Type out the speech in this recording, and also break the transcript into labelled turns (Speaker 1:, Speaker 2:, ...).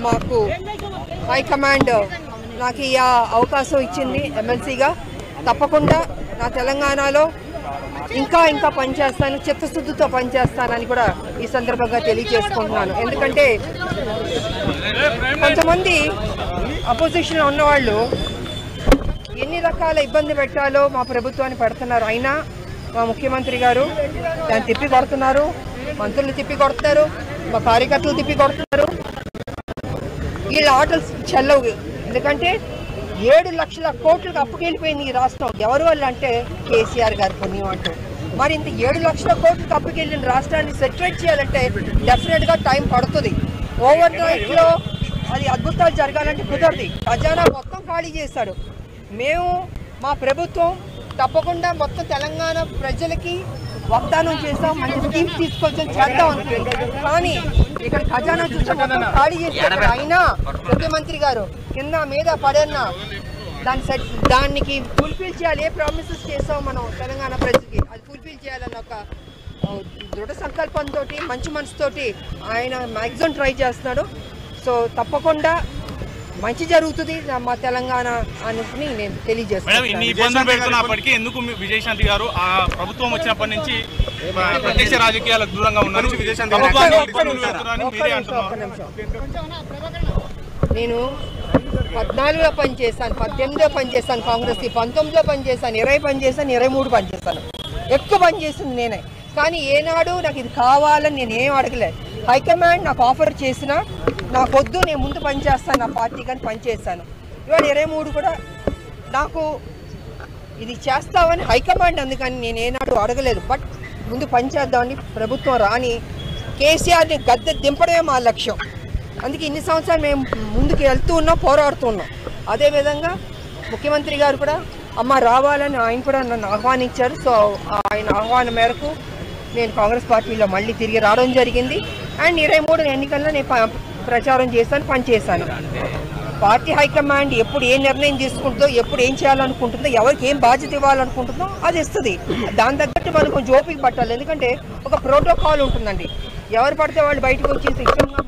Speaker 1: మాకు హైకమాండ్ నాకు ఈ అవకాశం ఇచ్చింది ఎమ్మెల్సీగా. తప్పకుండా నా తెలంగాణలో ఇంకా పనిచేస్తాను, చిత్తశుద్ధితో పనిచేస్తానని కూడా ఈ సందర్భంగా తెలియజేసుకుంటున్నాను. ఎందుకంటే కొంతమంది అపోజిషన్లో ఉన్నవాళ్ళు ఎన్ని రకాల ఇబ్బంది పెట్టాలో మా ప్రభుత్వాన్ని పెడుతున్నారు. అయినా మా ముఖ్యమంత్రి గారు దాన్ని తిప్పి కొడుతున్నారు, మంత్రులు తిప్పి కొడుతున్నారు, మా కార్యకర్తలు తిప్పి కొడుతున్నారు. వీళ్ళ ఆటలు చెల్లవు. ఎందుకంటే 7 లక్షల కోట్లకు అప్పుకెళ్ళిపోయింది ఈ రాష్ట్రం. ఎవరు వాళ్ళు అంటే కేసీఆర్ గారు పుణ్యం అంటూ. మరి ఇంత 7 లక్షల కోట్లకు అప్పుకెళ్ళిన రాష్ట్రాన్ని సెటిల్ చేయాలంటే డెఫినెట్గా టైం పడుతుంది. ఓవర్ నైట్లో అది అద్భుతాలు జరగాలంటే కుదరదు. ఖజానా మొత్తం ఖాళీ చేశాడు. మేము మా ప్రభుత్వం తప్పకుండా మొత్తం తెలంగాణ ప్రజలకి వాగ్దానం చేస్తాం, మంచి స్కీమ్స్ తీసుకొచ్చాం, చేద్దాం అనుకుంది. కానీ ఇక్కడ ఖజానా చూసాం ఖాళీ చేశారు. అయినా ముఖ్యమంత్రి గారు కింద మీద పడన్నా దానికి ఫుల్ఫిల్ చేయాలి. ఏ ప్రామిసెస్ చేసాం మనం తెలంగాణ ప్రజలకి అది ఫుల్ఫిల్ చేయాలన్న ఒక దృఢ సంకల్పంతో మంచి మనసుతోటి ఆయన మ్యాక్సిమం ట్రై చేస్తున్నాడు. సో తప్పకుండా మంచి జరుగుతుంది మా తెలంగాణ అని నేను తెలియజేస్తాను.
Speaker 2: ఎందుకు విజయశాంతి గారు ఆ ప్రభుత్వం వచ్చినప్పటి నుంచి ప్రత్యక్ష రాజకీయాలకు దూరంగా ఉన్నారు?
Speaker 1: నేను 14లో పనిచేశాను, 18లో పనిచేశాను, కాంగ్రెస్ 19లో పనిచేశాను, 20 పనిచేశాను, 23 పనిచేశాను. ఎక్కువ పనిచేసింది నేనే. కానీ ఏనాడు నాకు ఇది కావాలని నేను ఏం అడగలేదు. హైకమాండ్ నాకు ఆఫర్ చేసినా నాకొద్దు, నేను ముందు పనిచేస్తాను, నా పార్టీ కానీ పనిచేస్తాను. ఇవాళ 23 కూడా నాకు ఇది చేస్తామని హైకమాండ్ అందుకని నేను ఏనాడు అడగలేదు. బట్ ముందు పనిచేద్దామని ప్రభుత్వం రాని కేసీఆర్ని గద్దె దింపడమే మా లక్ష్యం. అందుకే ఇన్ని సంవత్సరాలు మేము ముందుకు వెళ్తూ ఉన్నాం, పోరాడుతూ ఉన్నాం. అదేవిధంగా ముఖ్యమంత్రి గారు కూడా అమ్మ రావాలని ఆయన కూడా నన్ను ఆహ్వానించారు. సో ఆయన ఆహ్వానం మేరకు నేను కాంగ్రెస్ పార్టీలో మళ్ళీ తిరిగి రావడం జరిగింది. అండ్ 23 ఎన్నికల్లో నేను ప్రచారం చేశాను, పనిచేశాను. పార్టీ హైకమాండ్ ఎప్పుడు ఏ నిర్ణయం తీసుకుంటుందో, ఎప్పుడు ఏం చేయాలనుకుంటుందో, ఎవరికి ఏం బాధ్యత ఇవ్వాలనుకుంటుందో అది ఇస్తుంది. దాని తగ్గట్టు మనం కొంచెం ఓపిక పట్టాలి. ఎందుకంటే ఒక ప్రోటోకాల్ ఉంటుందండి. ఎవరు పడితే వాళ్ళు బయటకు వచ్చేసి ఇష్టంగా